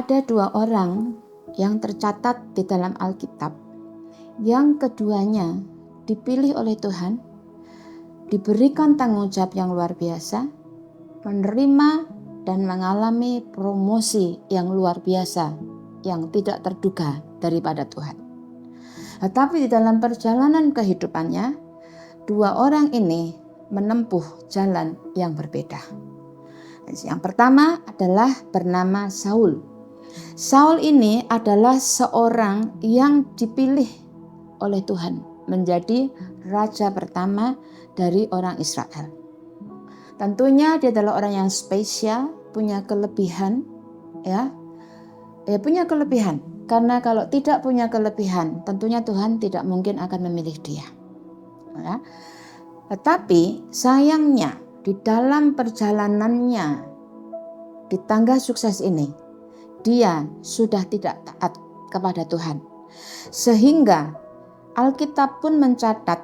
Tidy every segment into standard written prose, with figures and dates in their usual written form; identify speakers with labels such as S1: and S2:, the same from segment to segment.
S1: ada dua orang yang tercatat di dalam Alkitab, yang keduanya dipilih oleh Tuhan, diberikan tanggung jawab yang luar biasa, menerima dan mengalami promosi yang luar biasa, yang tidak terduga daripada Tuhan. Tetapi di dalam perjalanan kehidupannya, dua orang ini menempuh jalan yang berbeda. Yang pertama adalah bernama Saul. Saul ini adalah seorang yang dipilih oleh Tuhan menjadi raja pertama dari orang Israel. Tentunya dia adalah orang yang spesial, punya kelebihan, punya kelebihan. Karena kalau tidak punya kelebihan, tentunya Tuhan tidak mungkin akan memilih dia. Ya. Tetapi sayangnya di dalam perjalanannya di tangga sukses ini, dia sudah tidak taat kepada Tuhan. Sehingga Alkitab pun mencatat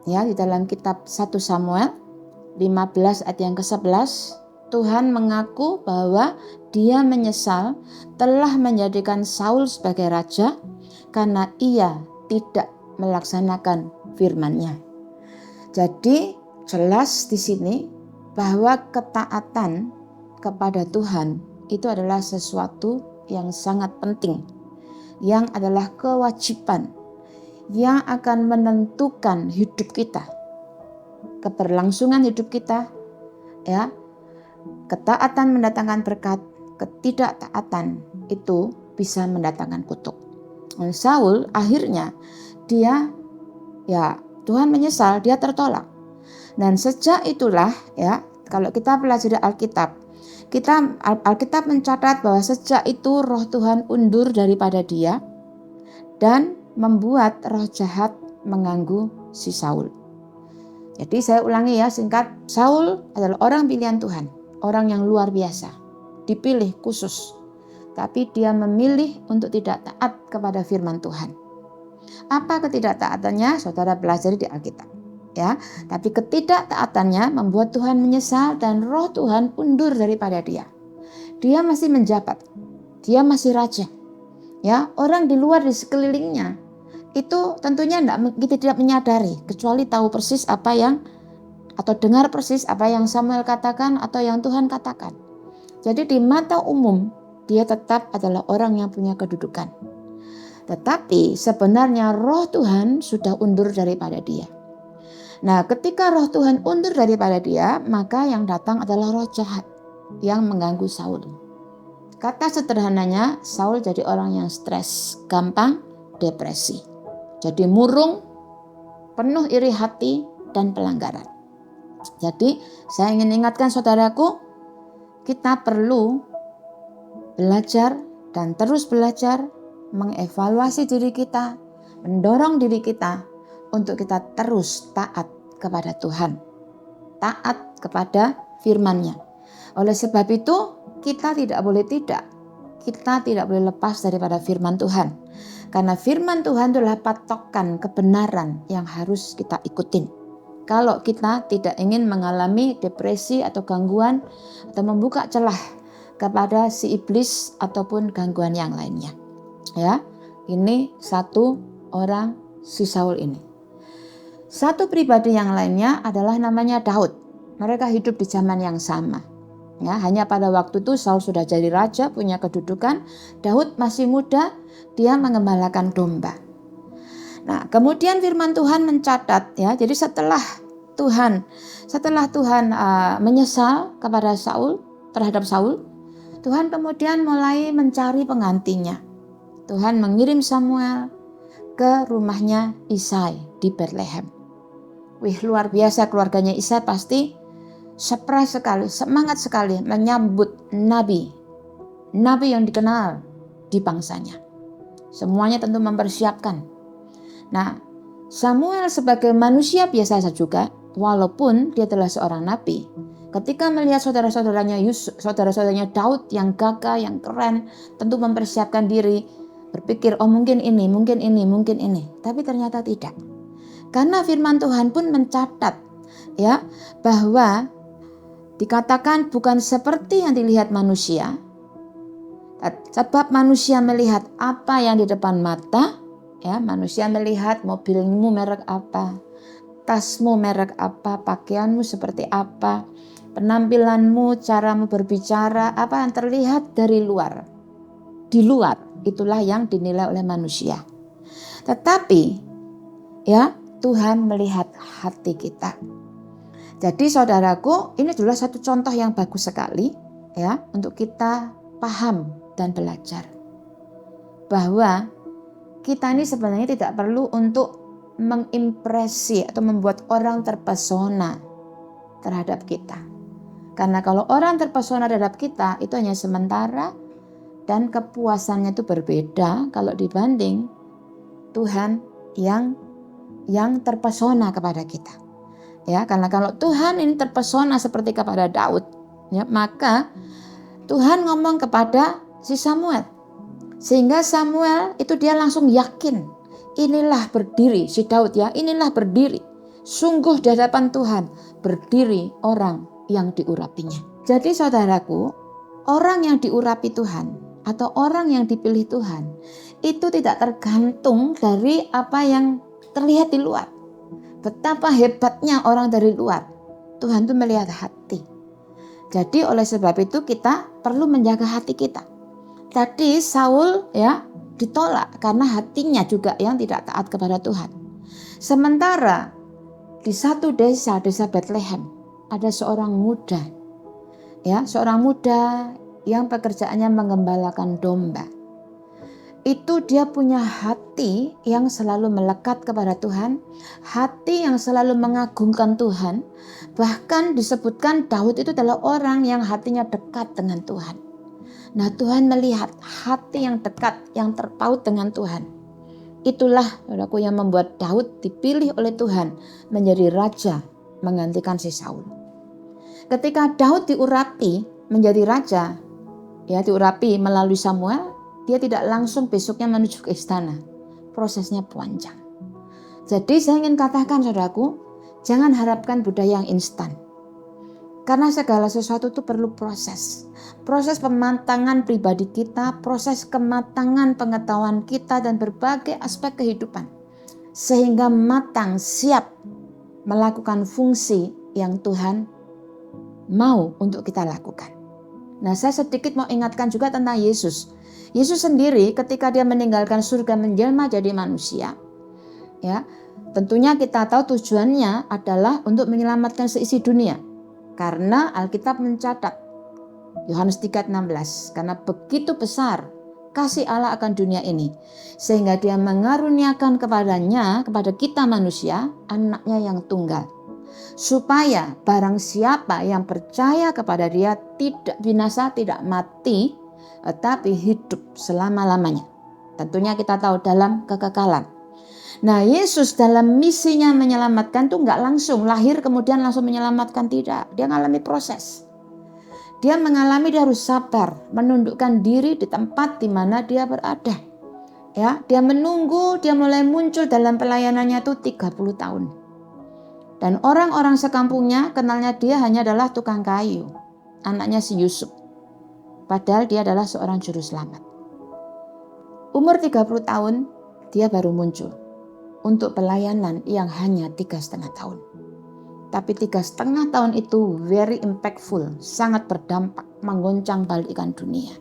S1: di dalam kitab 1 Samuel 15 ayat yang ke-11, Tuhan mengaku bahwa dia menyesal telah menjadikan Saul sebagai raja karena ia tidak melaksanakan firman-Nya. Jadi jelas di sini bahwa ketaatan kepada Tuhan itu adalah sesuatu yang sangat penting, yang adalah kewajiban yang akan menentukan hidup kita, keberlangsungan hidup kita. Ketaatan mendatangkan berkat, ketidaktaatan itu bisa mendatangkan kutuk. Saul akhirnya Tuhan menyesal, dia tertolak. Dan sejak itulah kalau kita pelajari Alkitab, Alkitab mencatat bahwa sejak itu roh Tuhan undur daripada dia dan membuat roh jahat mengganggu si Saul. Jadi saya ulangi singkat, Saul adalah orang pilihan Tuhan, orang yang luar biasa, dipilih khusus. Tapi dia memilih untuk tidak taat kepada firman Tuhan. Apa ketidaktaatannya? Saudara pelajari di Alkitab. Tapi ketidaktaatannya membuat Tuhan menyesal dan roh Tuhan undur daripada dia. Dia masih menjabat, dia masih raja. Orang di luar di sekelilingnya itu tentunya tidak menyadari, kecuali tahu persis atau dengar persis apa yang Samuel katakan atau yang Tuhan katakan. Jadi di mata umum dia tetap adalah orang yang punya kedudukan. Tetapi sebenarnya roh Tuhan sudah undur daripada dia. Nah, ketika roh Tuhan undur daripada dia, maka yang datang adalah roh jahat yang mengganggu Saul. Kata sederhananya, Saul jadi orang yang stres, gampang depresi. Jadi murung, penuh iri hati dan pelanggaran. Jadi saya ingin ingatkan saudaraku, kita perlu belajar dan terus belajar mengevaluasi diri kita, mendorong diri kita untuk kita terus taat kepada Tuhan, taat kepada firman-Nya. Oleh sebab itu kita tidak boleh lepas daripada firman Tuhan, karena firman Tuhan adalah patokan kebenaran yang harus kita ikutin. Kalau kita tidak ingin mengalami depresi atau gangguan atau membuka celah kepada si iblis ataupun gangguan yang lainnya. Ini satu orang si Saul ini. Satu pribadi yang lainnya adalah namanya Daud. Mereka hidup di zaman yang sama. Hanya pada waktu itu Saul sudah jadi raja, punya kedudukan. Daud masih muda, dia mengembalakan domba. Nah, kemudian firman Tuhan mencatat jadi setelah Tuhan menyesal terhadap Saul, Tuhan kemudian mulai mencari penggantinya. Tuhan mengirim Samuel ke rumahnya Isai di Bethlehem. Luar biasa, keluarganya Isai pasti surprise sekali, semangat sekali menyambut nabi yang dikenal di bangsanya. Semuanya tentu mempersiapkan. Nah, Samuel sebagai manusia biasa saja juga, walaupun dia adalah seorang nabi, ketika melihat saudara-saudaranya Daud yang gagah, yang keren, tentu mempersiapkan diri, berpikir mungkin ini. Tapi ternyata tidak. Karena firman Tuhan pun mencatat bahwa dikatakan bukan seperti yang dilihat manusia, Sebab manusia melihat apa yang di depan mata, ya, manusia melihat mobilmu merek apa, tasmu merek apa, pakaianmu seperti apa, penampilanmu, caramu berbicara, apa yang terlihat dari luar. Di luar, itulah yang dinilai oleh manusia. Tetapi, ya, Tuhan melihat hati kita. Jadi saudaraku, ini adalah satu contoh yang bagus sekali, ya, untuk kita paham dan belajar bahwa kita ini sebenarnya tidak perlu untuk mengimpresi atau membuat orang terpesona terhadap kita. Karena kalau orang terpesona terhadap kita itu hanya sementara dan kepuasannya itu berbeda kalau dibanding Tuhan yang terpesona kepada kita. Ya, karena kalau Tuhan ini terpesona seperti kepada Daud, ya, maka Tuhan ngomong kepada si Samuel. Sehingga Samuel itu dia langsung yakin, inilah berdiri si Daud, ya, inilah berdiri. Sungguh di hadapan Tuhan berdiri orang yang diurapinya. Jadi saudaraku, orang yang diurapi Tuhan atau orang yang dipilih Tuhan itu tidak tergantung dari apa yang terlihat di luar. Betapa hebatnya orang dari luar. Tuhan itu melihat hati. Jadi oleh sebab itu kita perlu menjaga hati kita. Tadi Saul, ya, ditolak karena hatinya juga yang tidak taat kepada Tuhan. Sementara di satu desa Bethlehem, ada seorang muda, ya, seorang muda yang pekerjaannya mengembalakan domba. Itu dia punya hati yang selalu melekat kepada Tuhan, hati yang selalu mengagungkan Tuhan. Bahkan disebutkan Daud itu adalah orang yang hatinya dekat dengan Tuhan. Nah, Tuhan melihat hati yang dekat, yang terpaut dengan Tuhan. Itulah, saudaraku, yang membuat Daud dipilih oleh Tuhan menjadi raja menggantikan si Saul. Ketika Daud diurapi menjadi raja, ya, diurapi melalui Samuel, dia tidak langsung besoknya menuju ke istana. Prosesnya panjang. Jadi saya ingin katakan, saudaraku, jangan harapkan budaya yang instan. Karena segala sesuatu itu perlu proses. Proses pematangan pribadi kita, proses kematangan pengetahuan kita dan berbagai aspek kehidupan. Sehingga matang, siap melakukan fungsi yang Tuhan mau untuk kita lakukan. Nah, saya sedikit mau ingatkan juga tentang Yesus. Yesus sendiri ketika dia meninggalkan surga menjelma jadi manusia, ya, tentunya kita tahu tujuannya adalah untuk menyelamatkan seisi dunia. Karena Alkitab mencatat Yohanes 3:16, karena begitu besar kasih Allah akan dunia ini sehingga dia mengaruniakan kepada kita manusia anaknya yang tunggal, supaya barang siapa yang percaya kepada dia tidak binasa, tidak mati, tetapi hidup selama-lamanya. Tentunya kita tahu dalam kekekalan. Nah, Yesus dalam misinya menyelamatkan tuh nggak langsung lahir kemudian langsung menyelamatkan, tidak. Dia mengalami proses. Dia harus sabar, menundukkan diri di tempat di mana dia berada. Ya, dia menunggu, dia mulai muncul dalam pelayanannya itu 30 tahun. Dan orang-orang sekampungnya kenalnya dia hanya adalah tukang kayu, anaknya si Yusuf. Padahal dia adalah seorang juru selamat. Umur 30 tahun dia baru muncul untuk pelayanan yang hanya 3,5 tahun. Tapi 3,5 tahun itu very impactful, sangat berdampak, menggoncang balikkan dunia.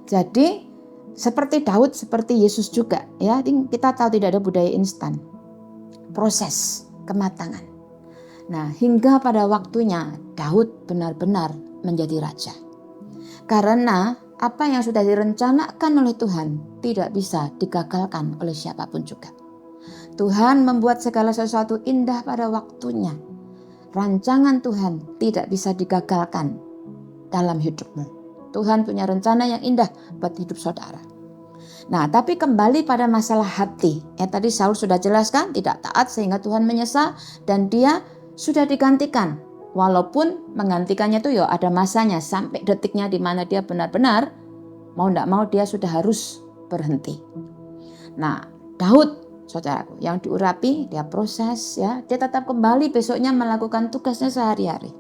S1: Jadi seperti Daud, seperti Yesus juga, ya, kita tahu tidak ada budaya instan. Proses kematangan. Nah, hingga pada waktunya Daud benar-benar menjadi raja. Karena apa yang sudah direncanakan oleh Tuhan tidak bisa digagalkan oleh siapapun juga. Tuhan membuat segala sesuatu indah pada waktunya. Rancangan Tuhan tidak bisa digagalkan dalam hidupmu. Tuhan punya rencana yang indah buat hidup saudara. Nah, tapi kembali pada masalah hati. Tadi Saul sudah jelaskan, tidak taat sehingga Tuhan menyesal dan dia sudah digantikan. Walaupun menggantikannya itu ya ada masanya sampai detiknya di mana dia benar-benar mau tidak mau dia sudah harus berhenti. Nah, Daud, saudaraku, yang diurapi, dia proses, ya, dia tetap kembali besoknya melakukan tugasnya sehari-hari.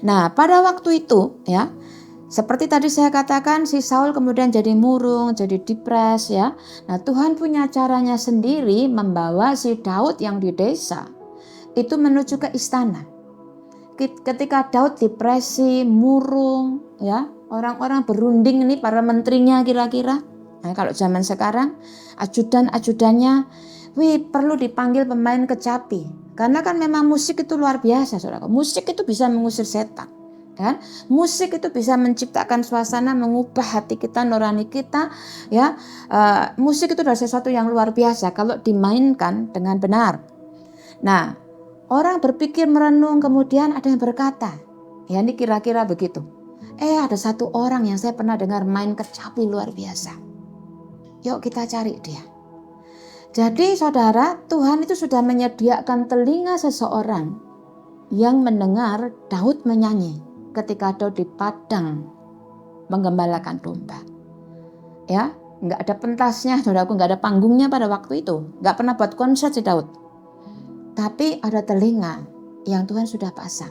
S1: Nah, pada waktu itu, ya, Seperti tadi saya katakan, si Saul kemudian jadi murung, jadi depres ya. Nah, Tuhan punya caranya sendiri membawa si Daud yang di desa itu menuju ke istana. Ketika Daud depresi, murung ya, orang-orang berunding ini para menterinya kira-kira. Nah, kalau zaman sekarang ajudan-ajudannya, perlu dipanggil pemain kecapi. Karena kan memang musik itu luar biasa, saudara. Musik itu bisa mengusir setan. Kan? Musik itu bisa menciptakan suasana, mengubah hati kita, nurani kita, ya. Musik itu adalah sesuatu yang luar biasa kalau dimainkan dengan benar. Nah, orang berpikir merenung, kemudian ada yang berkata, ya ini kira-kira begitu. Ada satu orang yang saya pernah dengar main kecapi luar biasa. Yuk kita cari dia. Jadi saudara, Tuhan itu sudah menyediakan telinga seseorang yang mendengar Daud menyanyi ketika Daud di padang menggembalakan domba. Ya, nggak ada pentasnya, saudaraku, nggak ada panggungnya pada waktu itu. Nggak pernah buat konser si Daud. Tapi ada telinga yang Tuhan sudah pasang.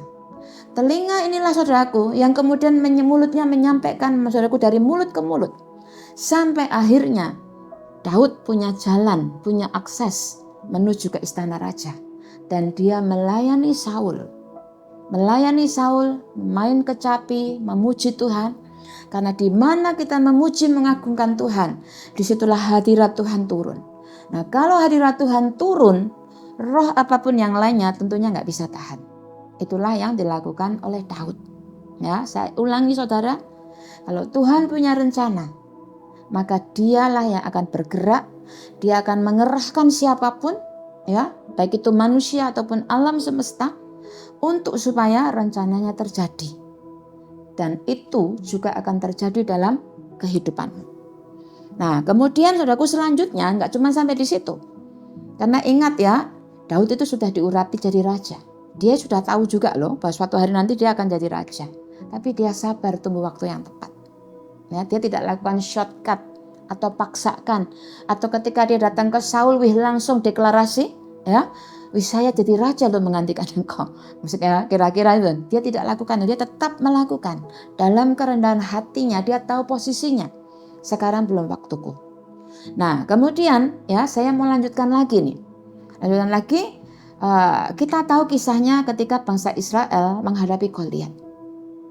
S1: Telinga inilah saudaraku yang kemudian mulutnya menyampaikan, saudaraku, dari mulut ke mulut. Sampai akhirnya Daud punya jalan, punya akses menuju ke istana raja. Dan dia melayani Saul. Main kecapi, memuji Tuhan. Karena di mana kita memuji, mengagungkan Tuhan, disitulah hadirat Tuhan turun. Nah, kalau hadirat Tuhan turun, roh apapun yang lainnya tentunya nggak bisa tahan. Itulah yang dilakukan oleh Daud. Ya, saya ulangi saudara, kalau Tuhan punya rencana, maka dialah yang akan bergerak. Dia akan mengerahkan siapapun, ya, baik itu manusia ataupun alam semesta, untuk supaya rencananya terjadi. Dan itu juga akan terjadi dalam kehidupanmu. Nah, kemudian saudaraku, selanjutnya nggak cuma sampai di situ. Karena ingat ya, Daud itu sudah diurapi jadi raja. Dia sudah tahu juga loh bahwa suatu hari nanti dia akan jadi raja. Tapi dia sabar tunggu waktu yang tepat. Ya, dia tidak lakukan shortcut atau paksakan. Atau ketika dia datang ke Saul, langsung deklarasi, ya, saya jadi raja loh menggantikan engkau. Maksudnya kira-kira itu. Dia tidak lakukan, dia tetap melakukan. Dalam kerendahan hatinya, dia tahu posisinya. Sekarang belum waktuku. Nah, kemudian ya saya mau lanjutkan lagi nih. Kita tahu kisahnya ketika bangsa Israel menghadapi Goliat.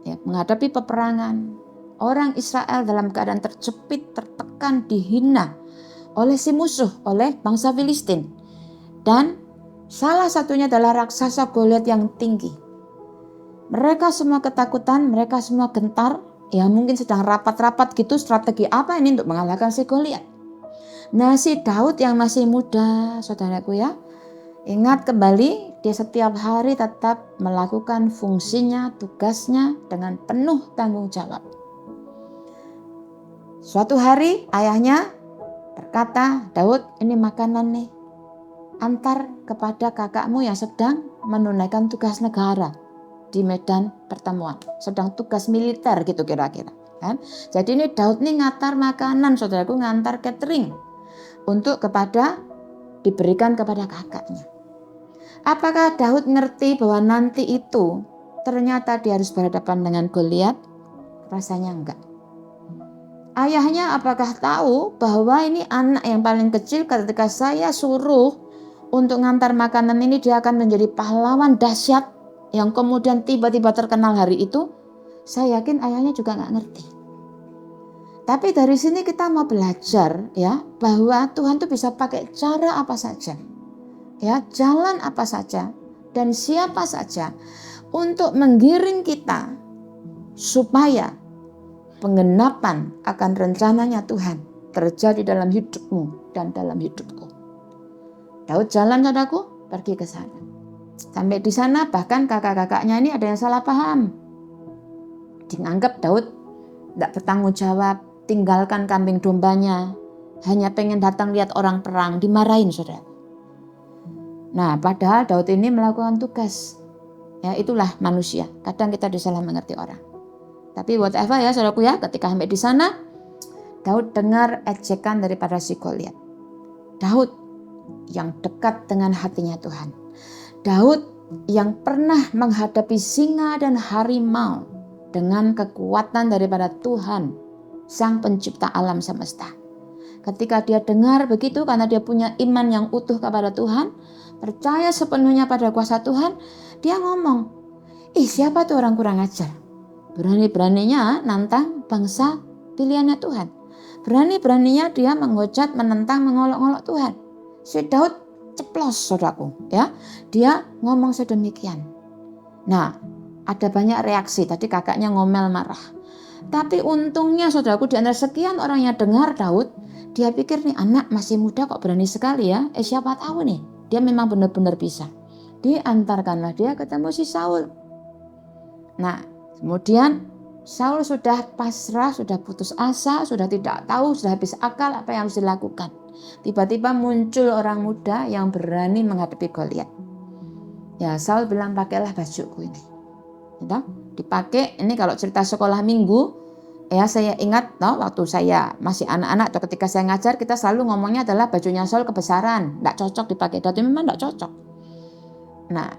S1: Ya, menghadapi peperangan. Orang Israel dalam keadaan terjepit, tertekan, dihina oleh si musuh, oleh bangsa Filistin. Dan salah satunya adalah raksasa Goliat yang tinggi. Mereka semua ketakutan, mereka semua gentar. Ya mungkin sedang rapat-rapat gitu, strategi apa ini untuk mengalahkan si Goliat. Nah, si Daud yang masih muda, saudaraku ya, ingat kembali, dia setiap hari tetap melakukan fungsinya, tugasnya dengan penuh tanggung jawab. Suatu hari ayahnya berkata, Daud, ini makanan nih, antar kepada kakakmu yang sedang menunaikan tugas negara di medan pertemuan, sedang tugas militer gitu kira-kira kan. Jadi ini Daud nih ngantar makanan, saudaraku, ngantar catering untuk diberikan kepada kakaknya. Apakah Daud ngerti bahwa nanti itu ternyata dia harus berhadapan dengan Goliat? Rasanya enggak. Ayahnya apakah tahu bahwa ini anak yang paling kecil, ketika saya suruh untuk ngantar makanan ini dia akan menjadi pahlawan dahsyat yang kemudian tiba-tiba terkenal hari itu? Saya yakin ayahnya juga nggak ngerti. Tapi dari sini kita mau belajar ya bahwa Tuhan tuh bisa pakai cara apa saja, ya jalan apa saja dan siapa saja untuk menggiring kita supaya penggenapan akan rencananya Tuhan terjadi dalam hidupmu dan dalam hidupku. Daud jalan, saudaraku, pergi ke sana. Sampai di sana bahkan kakak-kakaknya ini ada yang salah paham. Dianggap Daud tidak bertanggung jawab, tinggalkan kambing dombanya, hanya pengen datang lihat orang perang, dimarahin saudara. Nah, padahal Daud ini melakukan tugas. Ya, itulah manusia. Kadang kita disalah mengerti orang. Tapi whatever ya saudaraku ya, ketika sampai di sana, Daud dengar ejekan daripada si Goliat. Daud yang dekat dengan hatinya Tuhan. Daud yang pernah menghadapi singa dan harimau dengan kekuatan daripada Tuhan, Sang Pencipta alam semesta. Ketika dia dengar begitu, karena dia punya iman yang utuh kepada Tuhan, percaya sepenuhnya pada kuasa Tuhan, dia ngomong, siapa tuh orang kurang ajar? Berani-beraninya nantang bangsa pilihannya Tuhan. Berani-beraninya dia menghujat, menentang, mengolok-olok Tuhan. Si Daud ceplos, saudaraku, ya. Dia ngomong sedemikian. Nah, ada banyak reaksi. Tadi kakaknya ngomel marah. Tapi untungnya saudaraku, di antara sekian orang yang dengar Daud, dia pikir nih anak masih muda kok berani sekali ya. Siapa tahu nih, dia memang benar-benar bisa. Diantarkanlah dia ketemu si Saul. Nah, kemudian Saul sudah pasrah, sudah putus asa, sudah tidak tahu, sudah habis akal apa yang harus dilakukan. Tiba-tiba muncul orang muda yang berani menghadapi Goliat. Ya, Saul bilang, pakailah bajuku ini. Ya, dipakai. Ini kalau cerita sekolah minggu, ya saya ingat waktu saya masih anak-anak atau ketika saya ngajar, kita selalu ngomongnya adalah bajunya Saul kebesaran, tidak cocok dipakai Daud. Memang tidak cocok. Nah,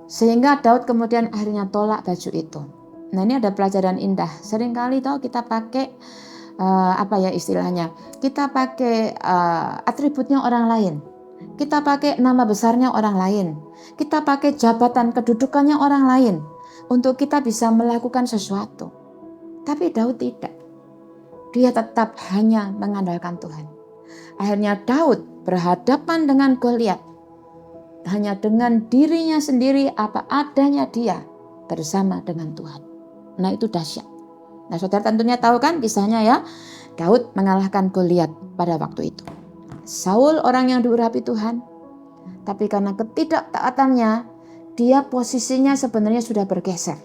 S1: sehingga Daud kemudian akhirnya tolak baju itu. Nah, ini ada pelajaran indah. Seringkali kita pakai istilahnya, kita pakai atributnya orang lain, kita pakai nama besarnya orang lain, kita pakai jabatan kedudukannya orang lain untuk kita bisa melakukan sesuatu. Tapi Daud tidak. Dia tetap hanya mengandalkan Tuhan. Akhirnya Daud berhadapan dengan Goliat hanya dengan dirinya sendiri, apa adanya dia bersama dengan Tuhan. Nah, itu dahsyat. Nah, saudara tentunya tahu kan kisahnya ya. Daud mengalahkan Goliat pada waktu itu. Saul orang yang diurapi Tuhan, tapi karena ketidaktaatannya, dia posisinya sebenarnya sudah bergeser.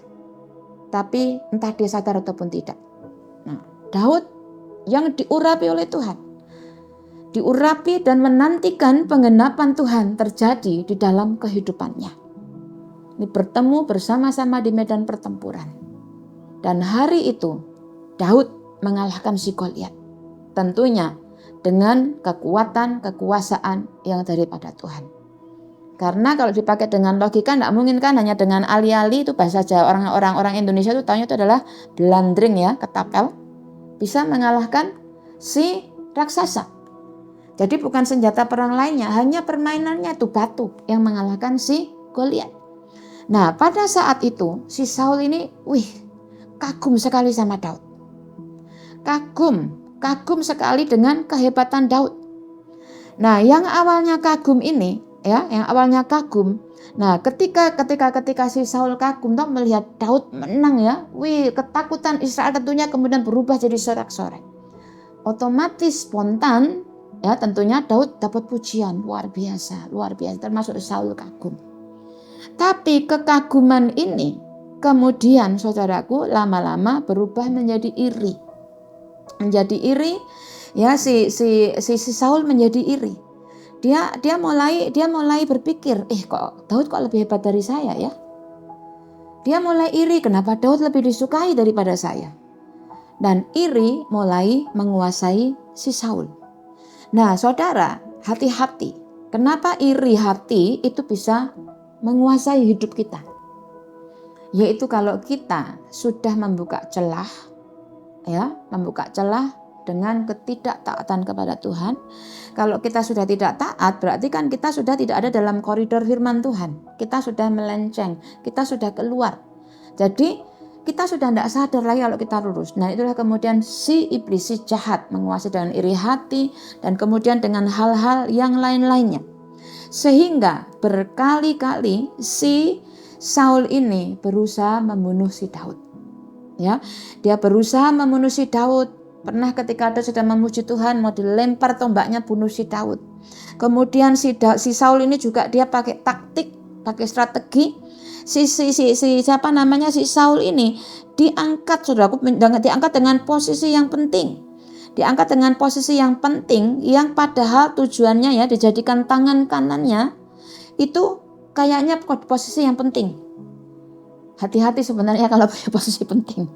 S1: Tapi entah dia sadar ataupun tidak. Nah, Daud yang diurapi oleh Tuhan, diurapi dan menantikan penggenapan Tuhan terjadi di dalam kehidupannya. Ini bertemu bersama-sama di medan pertempuran. Dan hari itu Daud mengalahkan si Goliat. Tentunya dengan kekuatan, kekuasaan yang daripada Tuhan. Karena kalau dipakai dengan logika tidak mungkin kan hanya dengan ali-ali, itu bahasa Jawa, orang Indonesia itu tahunya itu adalah blandring ya, ketapel, bisa mengalahkan si raksasa. Jadi bukan senjata perang lainnya, hanya permainannya itu batu yang mengalahkan si Goliat. Nah, pada saat itu si Saul ini kagum sekali sama Daud. Kagum sekali dengan kehebatan Daud. Nah, yang awalnya kagum ini ya, nah, ketika si Saul kagum melihat Daud menang ya, ketakutan Israel tentunya kemudian berubah jadi sorak-sorai. Otomatis spontan ya, tentunya Daud dapat pujian luar biasa, termasuk Saul kagum. Tapi kekaguman ini kemudian saudaraku lama-lama berubah menjadi iri. Ya, si Saul menjadi iri. Dia mulai berpikir, kok Daud kok lebih hebat dari saya ya? Dia mulai iri, kenapa Daud lebih disukai daripada saya? Dan iri mulai menguasai si Saul. Nah, saudara, hati-hati. Kenapa iri hati itu bisa menguasai hidup kita? Yaitu kalau kita sudah membuka celah dengan ketidaktaatan kepada Tuhan. Kalau kita sudah tidak taat, berarti kan kita sudah tidak ada dalam koridor firman Tuhan. Kita sudah melenceng, kita sudah keluar. Jadi kita sudah tidak sadar lagi kalau kita lurus. Nah, itulah kemudian si iblis, si jahat menguasai dengan iri hati dan kemudian dengan hal-hal yang lain-lainnya. Sehingga berkali-kali si Saul ini berusaha membunuh si Daud. Ya, dia berusaha membunuh si Daud. Pernah ketika Daud sudah memuji Tuhan, mau dilempar tombaknya bunuh si Daud. Kemudian si Saul ini juga dia pakai taktik, pakai strategi. Si Saul ini diangkat, saudaraku, diangkat dengan posisi yang penting. Diangkat dengan posisi yang penting, yang padahal tujuannya ya dijadikan tangan kanannya itu kayaknya posisi yang penting. Hati-hati sebenarnya kalau punya posisi penting.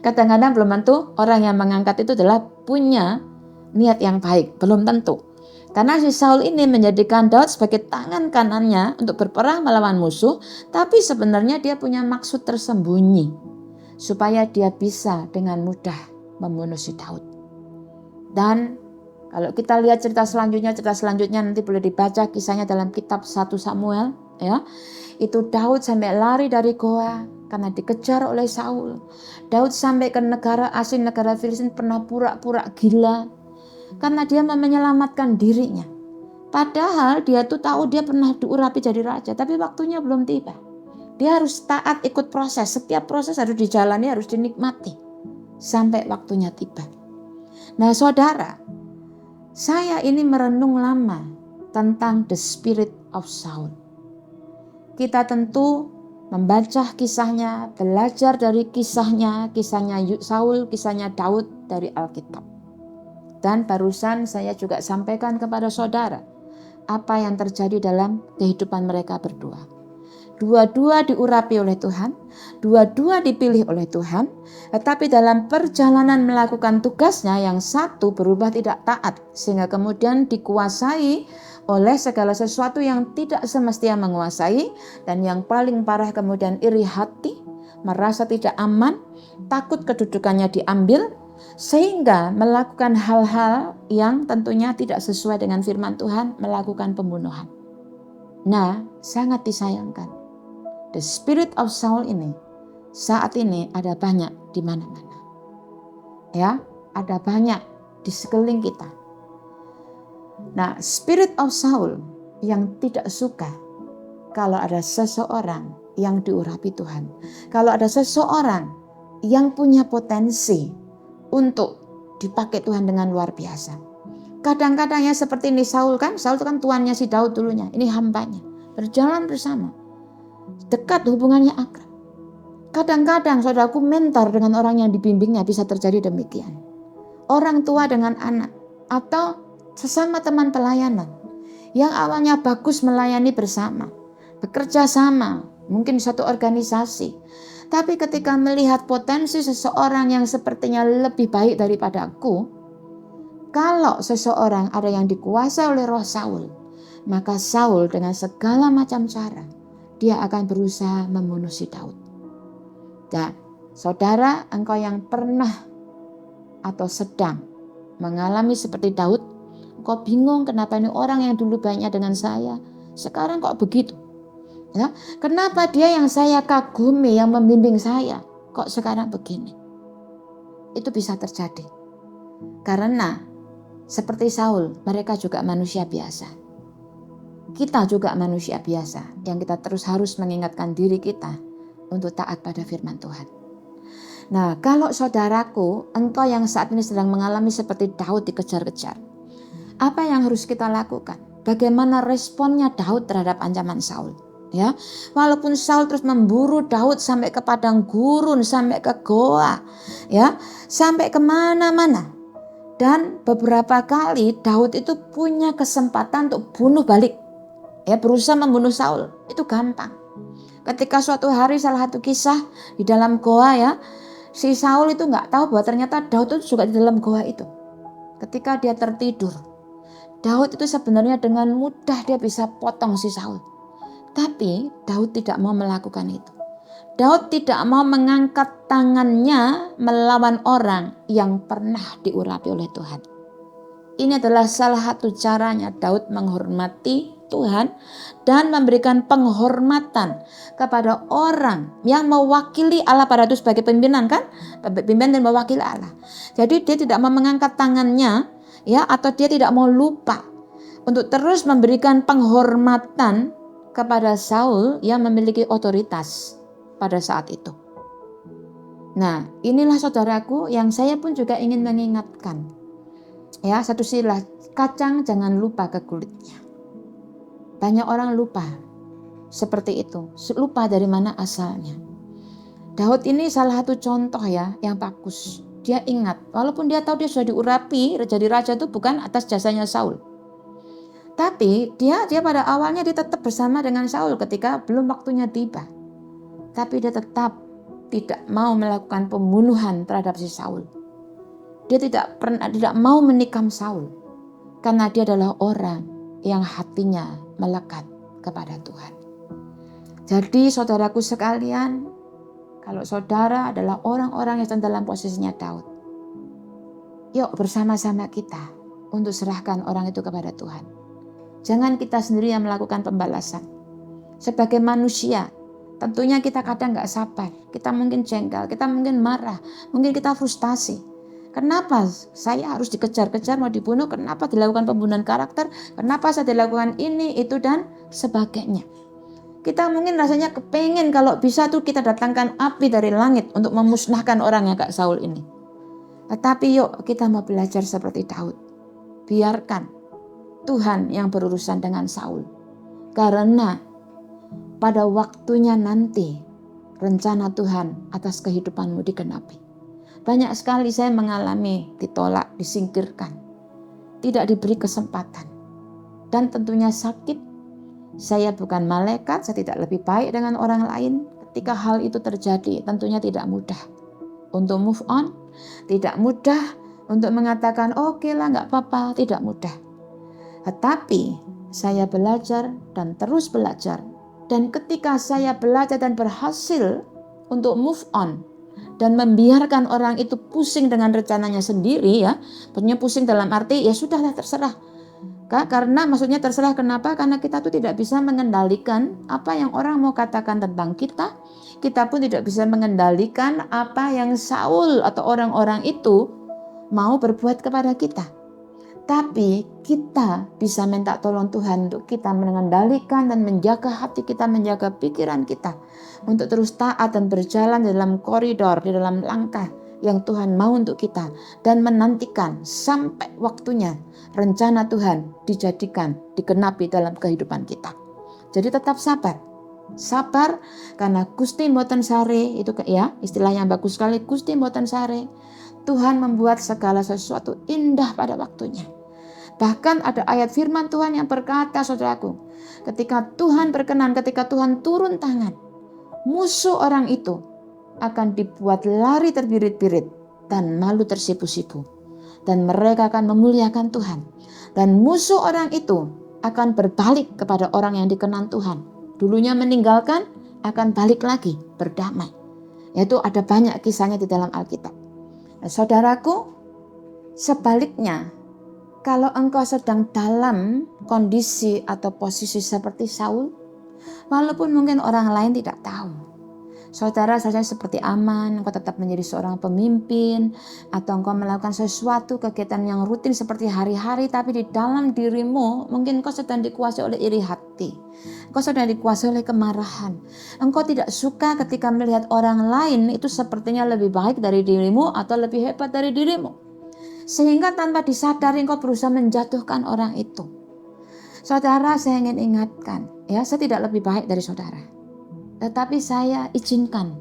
S1: Kadang-kadang belum tentu orang yang mengangkat itu adalah punya niat yang baik, belum tentu. Karena si Saul ini menjadikan Daud sebagai tangan kanannya untuk berperang melawan musuh, tapi sebenarnya dia punya maksud tersembunyi. supaya dia bisa dengan mudah membunuh si Daud. Dan kalau kita lihat cerita selanjutnya nanti boleh dibaca kisahnya dalam kitab 1 Samuel, ya. Itu Daud sampai lari dari goa karena dikejar oleh Saul. Daud sampai ke negara asing, negara Filistin, pernah pura-pura gila karena dia mau menyelamatkan dirinya. Padahal dia tuh tahu dia pernah diurapi jadi raja, tapi waktunya belum tiba. Dia harus taat ikut proses, setiap proses harus dijalani, harus dinikmati sampai waktunya tiba. Nah saudara, saya ini merenung lama tentang the spirit of Saul. Kita tentu membaca kisahnya, belajar dari kisahnya Saul, kisahnya Daud dari Alkitab. Dan barusan saya juga sampaikan kepada saudara apa yang terjadi dalam kehidupan mereka berdua. Dua-dua diurapi oleh Tuhan, dua-dua dipilih oleh Tuhan, tetapi dalam perjalanan melakukan tugasnya yang satu berubah tidak taat, sehingga kemudian dikuasai oleh segala sesuatu yang tidak semestinya menguasai, dan yang paling parah kemudian iri hati, merasa tidak aman, takut kedudukannya diambil, sehingga melakukan hal-hal yang tentunya tidak sesuai dengan firman Tuhan, melakukan pembunuhan. Nah, sangat disayangkan. The spirit of Saul ini saat ini ada banyak di mana-mana. Ya, ada banyak di sekeliling kita. Nah, spirit of Saul yang tidak suka kalau ada seseorang yang diurapi Tuhan. Kalau ada seseorang yang punya potensi untuk dipakai Tuhan dengan luar biasa. Kadang-kadangnya seperti ini Saul itu kan tuannya si Daud dulunya. Ini hambanya. Berjalan bersama. Dekat, hubungannya akrab. Kadang-kadang saudaraku mentor dengan orang yang dibimbingnya bisa terjadi demikian. Orang tua dengan anak atau sesama teman pelayanan yang awalnya bagus melayani bersama, bekerja sama, mungkin di satu organisasi. Tapi ketika melihat potensi seseorang yang sepertinya lebih baik daripada aku, kalau seseorang ada yang dikuasai oleh roh Saul, maka Saul dengan segala macam cara dia akan berusaha membunuh si Daud. Dan saudara, engkau yang pernah atau sedang mengalami seperti Daud, engkau bingung kenapa ini orang yang dulu baiknya dengan saya, sekarang kok begitu? Ya, kenapa dia yang saya kagumi, yang membimbing saya, kok sekarang begini? Itu bisa terjadi. Karena seperti Saul, mereka juga manusia biasa. Kita juga manusia biasa yang kita terus harus mengingatkan diri kita untuk taat pada firman Tuhan. Nah, kalau saudaraku, engkau yang saat ini sedang mengalami seperti Daud dikejar-kejar, apa yang harus kita lakukan? Bagaimana responnya Daud terhadap ancaman Saul? Ya, walaupun Saul terus memburu Daud sampai ke padang gurun, sampai ke goa, ya, sampai kemana-mana. Dan beberapa kali Daud itu punya kesempatan untuk bunuh balik. Ya, berusaha membunuh Saul itu gampang. Ketika suatu hari salah satu kisah di dalam goa, ya, si Saul itu nggak tahu bahwa ternyata Daud itu juga di dalam goa itu. Ketika dia tertidur, Daud itu sebenarnya dengan mudah dia bisa potong si Saul. Tapi Daud tidak mau melakukan itu. Daud tidak mau mengangkat tangannya melawan orang yang pernah diurapi oleh Tuhan. Ini adalah salah satu caranya Daud menghormati Tuhan dan memberikan penghormatan kepada orang yang mewakili Allah, pada itu sebagai pimpinan kan, pimpinan dan mewakili Allah. Jadi dia tidak mau mengangkat tangannya, ya, atau dia tidak mau lupa untuk terus memberikan penghormatan kepada Saul yang memiliki otoritas pada saat itu. Nah, inilah saudaraku yang saya pun juga ingin mengingatkan. Ya, satu sila, kacang jangan lupa ke kulitnya. Banyak orang lupa seperti itu, lupa dari mana asalnya. Daud ini salah satu contoh ya yang bagus. Dia ingat, walaupun dia tahu dia sudah diurapi jadi raja itu bukan atas jasanya Saul. Tapi dia pada awalnya dia tetap bersama dengan Saul ketika belum waktunya tiba. Tapi dia tetap tidak mau melakukan pembunuhan terhadap si Saul. Dia tidak mau menikam Saul karena dia adalah orang yang hatinya melekat kepada Tuhan. Jadi saudaraku sekalian, kalau saudara adalah orang-orang yang sedang dalam posisinya Daud. Yuk bersama-sama kita untuk serahkan orang itu kepada Tuhan. Jangan kita sendiri yang melakukan pembalasan. Sebagai manusia, tentunya kita kadang gak sabar. Kita mungkin jengkel, kita mungkin marah, mungkin kita frustasi. Kenapa saya harus dikejar-kejar, mau dibunuh? Kenapa dilakukan pembunuhan karakter? Kenapa saya dilakukan ini, itu, dan sebagainya? Kita mungkin rasanya kepengen kalau bisa tuh kita datangkan api dari langit untuk memusnahkan orang yang kayak Saul ini. Tetapi yuk kita mau belajar seperti Daud. Biarkan Tuhan yang berurusan dengan Saul. Karena pada waktunya nanti rencana Tuhan atas kehidupanmu digenapi. Banyak sekali saya mengalami ditolak, disingkirkan, tidak diberi kesempatan, dan tentunya sakit. Saya bukan malaikat, saya tidak lebih baik dengan orang lain. Ketika hal itu terjadi, tentunya tidak mudah untuk move on, tidak mudah untuk mengatakan oke lah gak apa-apa, tidak mudah. Tetapi saya belajar dan terus belajar. Dan ketika saya belajar dan berhasil untuk move on dan membiarkan orang itu pusing dengan rencananya sendiri, ya, punya pusing dalam arti ya sudahlah terserah. Karena maksudnya terserah kenapa? Karena kita tuh tidak bisa mengendalikan apa yang orang mau katakan tentang kita. Kita pun tidak bisa mengendalikan apa yang Saul atau orang-orang itu mau berbuat kepada kita. Tapi kita bisa minta tolong Tuhan untuk kita mengendalikan dan menjaga hati kita, menjaga pikiran kita untuk terus taat dan berjalan dalam koridor, di dalam langkah yang Tuhan mau untuk kita, dan menantikan sampai waktunya rencana Tuhan dijadikan, digenapi dalam kehidupan kita. Jadi tetap sabar. Sabar karena Gusti mboten sare, itu ya istilah yang bagus sekali, Gusti mboten sare. Tuhan membuat segala sesuatu indah pada waktunya. Bahkan ada ayat firman Tuhan yang berkata, saudaraku, ketika Tuhan berkenan, ketika Tuhan turun tangan, musuh orang itu akan dibuat lari terbirit-birit dan malu tersipu-sipu. Dan mereka akan memuliakan Tuhan. Dan musuh orang itu akan berbalik kepada orang yang dikenan Tuhan. Dulunya meninggalkan, akan balik lagi berdamai. Yaitu ada banyak kisahnya di dalam Alkitab. Nah, saudaraku, sebaliknya, kalau engkau sedang dalam kondisi atau posisi seperti Saul, walaupun mungkin orang lain tidak tahu, saudara saja seperti aman, engkau tetap menjadi seorang pemimpin, atau engkau melakukan sesuatu kegiatan yang rutin seperti hari-hari, tapi di dalam dirimu mungkin engkau sedang dikuasai oleh iri hati, engkau sedang dikuasai oleh kemarahan. Engkau tidak suka ketika melihat orang lain itu sepertinya lebih baik dari dirimu atau lebih hebat dari dirimu, sehingga tanpa disadari engkau berusaha menjatuhkan orang itu. Saudara, saya ingin ingatkan, ya, saya tidak lebih baik dari saudara. Tetapi saya izinkan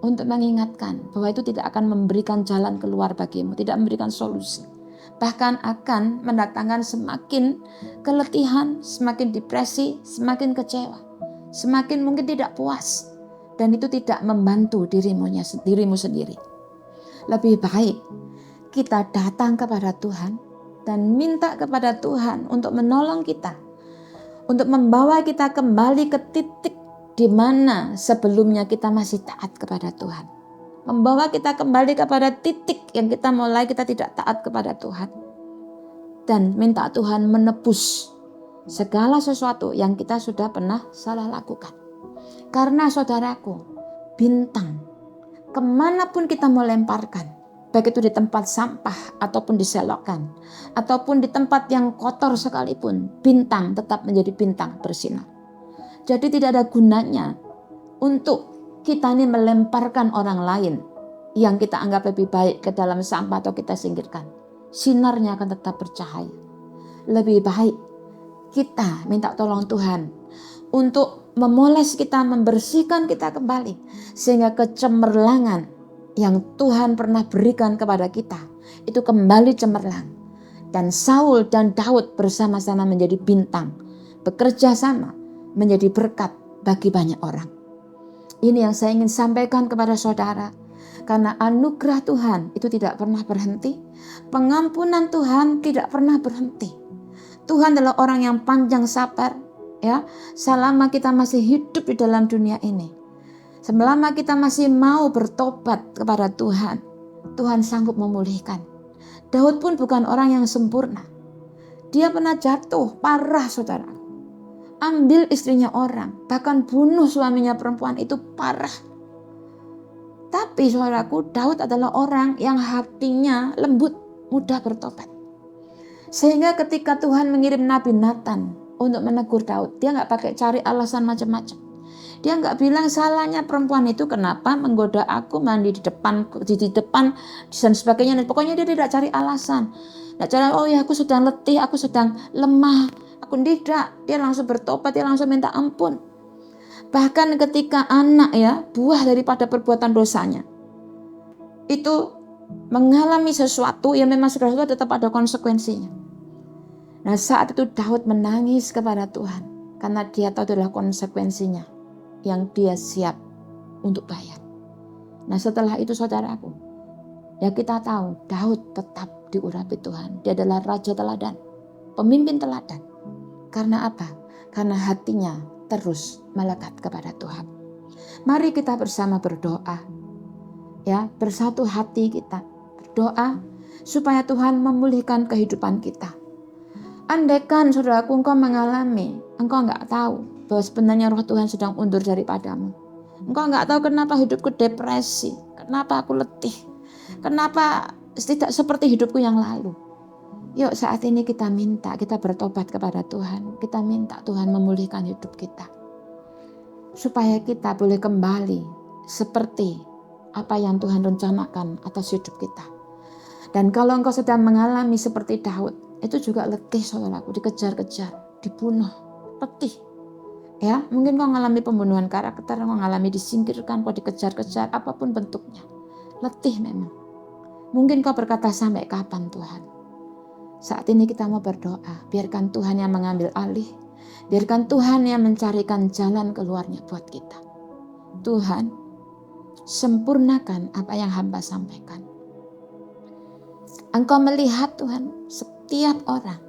S1: untuk mengingatkan bahwa itu tidak akan memberikan jalan keluar bagimu, tidak memberikan solusi. Bahkan akan mendatangkan semakin keletihan, semakin depresi, semakin kecewa, semakin mungkin tidak puas. Dan itu tidak membantu dirimu sendiri. Lebih baik kita datang kepada Tuhan dan minta kepada Tuhan untuk menolong kita, untuk membawa kita kembali ke titik di mana sebelumnya kita masih taat kepada Tuhan. Membawa kita kembali kepada titik yang kita mulai kita tidak taat kepada Tuhan. Dan minta Tuhan menebus segala sesuatu yang kita sudah pernah salah lakukan. Karena saudaraku, bintang, kemanapun kita mau lemparkan, baik itu di tempat sampah ataupun diselokkan, ataupun di tempat yang kotor sekalipun, bintang tetap menjadi bintang bersinar. Jadi tidak ada gunanya untuk kita ini melemparkan orang lain yang kita anggap lebih baik ke dalam sampah atau kita singkirkan. Sinarnya akan tetap bercahaya. Lebih baik kita minta tolong Tuhan untuk memoles kita, membersihkan kita kembali, sehingga kecemerlangan yang Tuhan pernah berikan kepada kita itu kembali cemerlang. Dan Saul dan Daud bersama-sama menjadi bintang, bekerja sama menjadi berkat bagi banyak orang. Ini yang saya ingin sampaikan kepada saudara. Karena anugerah Tuhan itu tidak pernah berhenti. Pengampunan Tuhan tidak pernah berhenti. Tuhan adalah orang yang panjang sabar, ya, selama kita masih hidup di dalam dunia ini. Selama kita masih mau bertobat kepada Tuhan, Tuhan sanggup memulihkan. Daud pun bukan orang yang sempurna. Dia pernah jatuh parah, saudara. Ambil istrinya orang, bahkan bunuh suaminya perempuan, itu parah. Tapi saudaraku, Daud adalah orang yang hatinya lembut, mudah bertobat. Sehingga ketika Tuhan mengirim Nabi Nathan untuk menegur Daud, dia nggak pakai cari alasan macam-macam. Dia nggak bilang salahnya perempuan itu kenapa menggoda aku, mandi di depan dan sebagainya. Pokoknya dia tidak cari alasan. Nggak cari, oh ya aku sedang letih, aku sedang lemah. Aku tidak. Dia langsung bertobat, dia langsung minta ampun. Bahkan ketika anak buah daripada perbuatan dosanya, itu mengalami sesuatu yang memang segala sesuatu tetap ada konsekuensinya. Nah saat itu Daud menangis kepada Tuhan karena dia tahu adalah konsekuensinya yang dia siap untuk bayar. Nah setelah itu saudaraku, kita tahu Daud tetap diurapi Tuhan. Dia adalah raja teladan, pemimpin teladan. Karena apa? Karena hatinya terus melekat kepada Tuhan. Mari kita bersama berdoa, bersatu hati kita berdoa supaya Tuhan memulihkan kehidupan kita. Andaikan saudaraku engkau nggak tahu bahwa sebenarnya roh Tuhan sedang undur daripadamu. Engkau nggak tahu kenapa hidupku depresi, kenapa aku letih, kenapa tidak seperti hidupku yang lalu. Yuk saat ini kita bertobat kepada Tuhan. Kita minta Tuhan memulihkan hidup kita. Supaya kita boleh kembali seperti apa yang Tuhan rencanakan atas hidup kita. Dan kalau engkau sedang mengalami seperti Daud, itu juga letih saudaraku, dikejar-kejar, dibunuh, letih. Mungkin kau mengalami pembunuhan karakter, kau mengalami disingkirkan, kau dikejar-kejar, apapun bentuknya. Letih memang. Mungkin kau berkata, sampai kapan Tuhan? Saat ini kita mau berdoa, biarkan Tuhan yang mengambil alih, biarkan Tuhan yang mencarikan jalan keluarnya buat kita. Tuhan, sempurnakan apa yang hamba sampaikan. Engkau melihat Tuhan, setiap orang,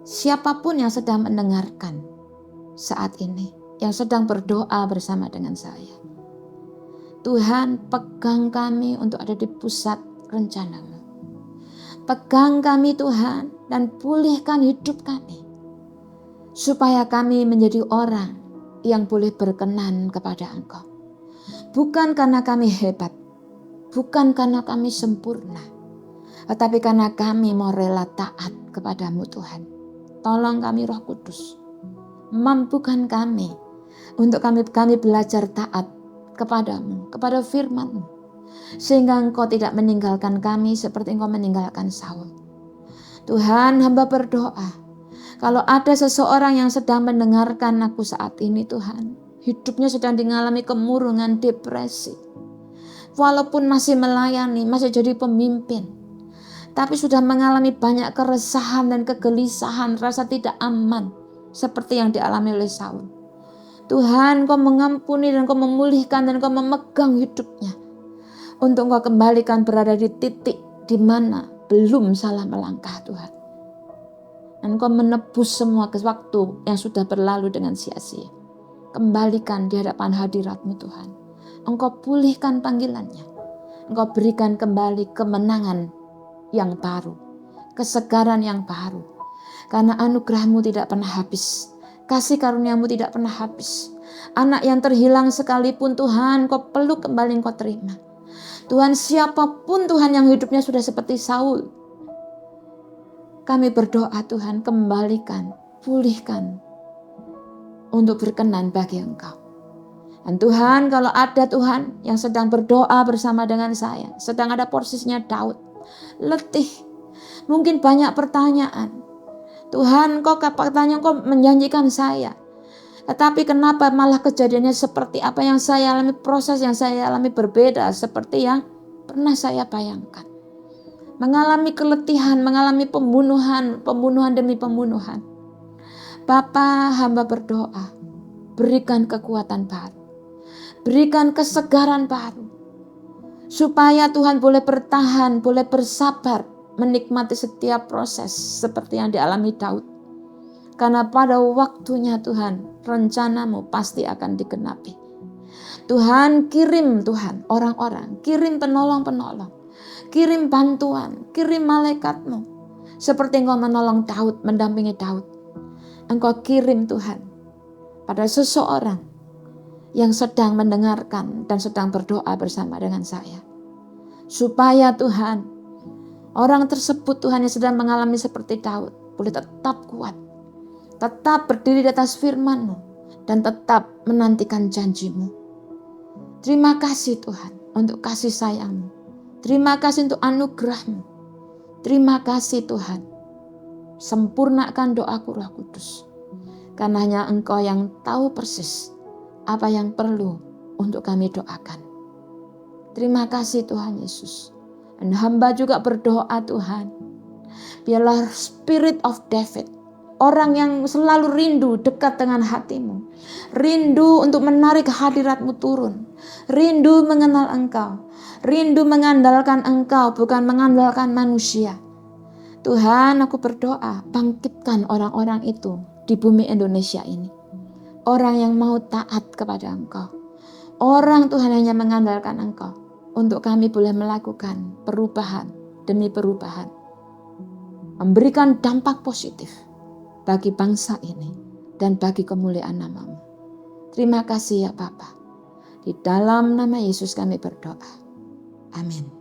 S1: siapapun yang sedang mendengarkan saat ini, yang sedang berdoa bersama dengan saya. Tuhan, pegang kami untuk ada di pusat rencana-Mu. Pegang kami Tuhan dan pulihkan hidup kami. Supaya kami menjadi orang yang boleh berkenan kepada Engkau. Bukan karena kami hebat, bukan karena kami sempurna, tetapi karena kami mau rela taat kepada-Mu Tuhan. Tolong kami Roh Kudus. Mampukan kami untuk kami belajar taat kepada-Mu, kepada firman-Mu. Sehingga Engkau tidak meninggalkan kami seperti Engkau meninggalkan Saul. Tuhan, hamba berdoa. Kalau ada seseorang yang sedang mendengarkan aku saat ini Tuhan, hidupnya sedang mengalami kemurungan, depresi. Walaupun masih melayani, masih jadi pemimpin, tapi sudah mengalami banyak keresahan dan kegelisahan, rasa tidak aman seperti yang dialami oleh Saul. Tuhan, Kau mengampuni dan Kau memulihkan dan Kau memegang hidupnya. Untuk Kau kembalikan berada di titik di mana belum salah melangkah Tuhan. Dan Kau menebus semua waktu yang sudah berlalu dengan sia-sia. Kembalikan di hadapan hadirat-Mu Tuhan. Engkau pulihkan panggilannya. Engkau berikan kembali kemenangan yang baru, kesegaran yang baru. Karena anugerah-Mu tidak pernah habis, kasih karunia-Mu tidak pernah habis. Anak yang terhilang sekalipun Tuhan, Kau peluk kembali, Kau terima. Tuhan, siapapun Tuhan yang hidupnya sudah seperti Saul, kami berdoa Tuhan, kembalikan, pulihkan untuk berkenan bagi Engkau. Dan Tuhan, kalau ada Tuhan yang sedang berdoa bersama dengan saya, sedang ada posisinya Daud, letih, mungkin banyak pertanyaan. Tuhan, Kau menjanjikan saya, tetapi kenapa malah kejadiannya seperti apa yang saya alami, proses yang saya alami berbeda seperti yang pernah saya bayangkan. Mengalami keletihan, mengalami pembunuhan demi pembunuhan. Bapa, hamba berdoa, berikan kekuatan baru, berikan kesegaran baru, supaya Tuhan boleh bertahan, boleh bersabar, menikmati setiap proses seperti yang dialami Daud. Karena pada waktunya Tuhan, rencana-Mu pasti akan digenapi. Tuhan, kirim Tuhan orang-orang, kirim penolong-penolong, kirim bantuan, kirim malaikat-Mu. Seperti Engkau menolong Daud, mendampingi Daud. Engkau kirim Tuhan pada seseorang yang sedang mendengarkan dan sedang berdoa bersama dengan saya. Supaya Tuhan, orang tersebut Tuhan yang sedang mengalami seperti Daud, boleh tetap kuat, tetap berdiri di atas firman-Mu, dan tetap menantikan janji-Mu. Terima kasih Tuhan untuk kasih sayang-Mu. Terima kasih untuk anugerah-Mu. Terima kasih Tuhan. Sempurnakan doaku Roh Kudus. Karena hanya Engkau yang tahu persis apa yang perlu untuk kami doakan. Terima kasih Tuhan Yesus. Dan hamba juga berdoa Tuhan. Biarlah Spirit of David, orang yang selalu rindu dekat dengan hati-Mu. Rindu untuk menarik hadirat-Mu turun. Rindu mengenal Engkau. Rindu mengandalkan Engkau, bukan mengandalkan manusia. Tuhan, aku berdoa, bangkitkan orang-orang itu di bumi Indonesia ini. Orang yang mau taat kepada Engkau. Orang Tuhan hanya mengandalkan Engkau. Untuk kami boleh melakukan perubahan demi perubahan. Memberikan dampak positif bagi bangsa ini dan bagi kemuliaan nama-Mu. Terima kasih ya Bapa. Di dalam nama Yesus kami berdoa. Amin.